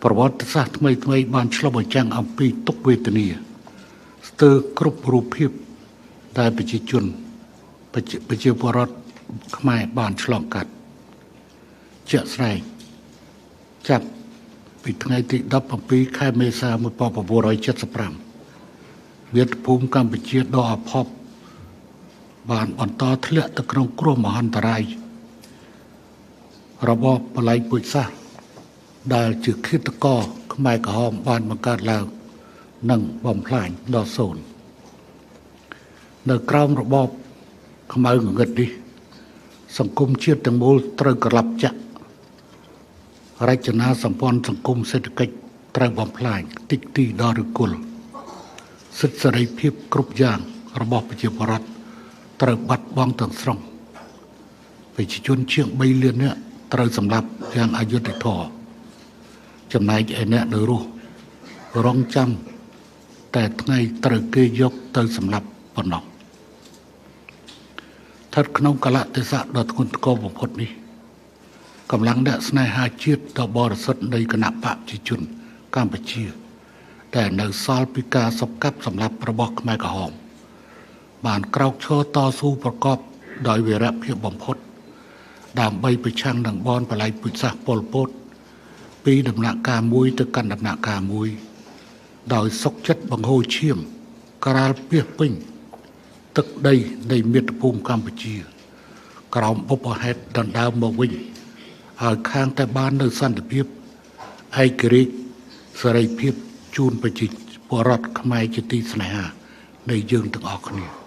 ប្រវត្តិសាស្ត្រថ្មីបានឆ្លុះបញ្ចាំងអំពីទុក្ខវេទនាស្ទើរគ្រប់រូបភាពដែលប្រជាជនប្រជាពលរដ្ឋខ្មែរបានឆ្លងកាត់ជាក់ស្ដែងចាប់ពីថ្ងៃទី17ខែមេសា1975មាតុភូមិកម្ពុជាដ៏អភ័ព្វបានបន្តធ្លាក់ទៅក្នុងគ្រោះមហន្តរាយរបបបល្ល័ង្កពូជសាសន៍ដែលជាឃាតករខ្មែរក្រហមបានបង្កើតឡើងនិងបំផ្លាញដល់សូន្យនៅក្រោមរបបខ្មៅងងឹតនេះសង្គមជាតិទាំងមូលត្រូវក្លាប់ចាក់រចនាសម្ព័ន្ធសង្គមសេដ្ឋកិច្ចត្រូវបំផ្លាញតិចទីដល់ឫគល់សិទ្ធិសេរីភាពគ្រប់យ៉ាងរបស់ប្រជាពលរដ្ឋត្រូវបាត់បង់ទាំងស្រុងប្រជាជនជាង3លាននាក់ត្រូវសម្លាប់យ៉ាងអយុត្តិធម៌ចំណែកឯអ្នកនៅរស់រងចាំតែថ្ងៃត្រូវគេយកទៅសម្លាប់ប៉ុណ្ណោះស្ថិតក្នុងកលៈទេសៈដ៏ធ្ងន់ធ្ងរបំផុតនេះកម្លាំងអ្នកស្នេហាជាតិដ៏បរិសុទ្ធនៃគណៈបកប្រជាជនកម្ពុជាដែលនៅសល់ពីការសង្កត់សម្លាប់របស់ខ្មែរក្រហមបានក្រោកឈរតស៊ូប្រកបដោយវីរភាពបំផុតដើម្បីប្រឆាំងនឹងបនបល្ល័ង្កពូជសាសន៍ប៉ុលពតពីដំណាក់កាលមួយទៅកាន់ដំណាក់កាលមួយដោយសុខចិត្តបង្ហូរឈាមក្រាលពាសពេញទឹកដីនៃមាតុភូមិកម្ពុជាក្រោមបុព្វហេតុដណ្ដើមមកវិញឲ្យខាងតែបាននៅសន្តិភាពឯករាជ្យសេរីភាពជូនប្រជាពលរដ្ឋខ្មែរជាទីស្នេហានៃយើងទាំងអស់គ្នា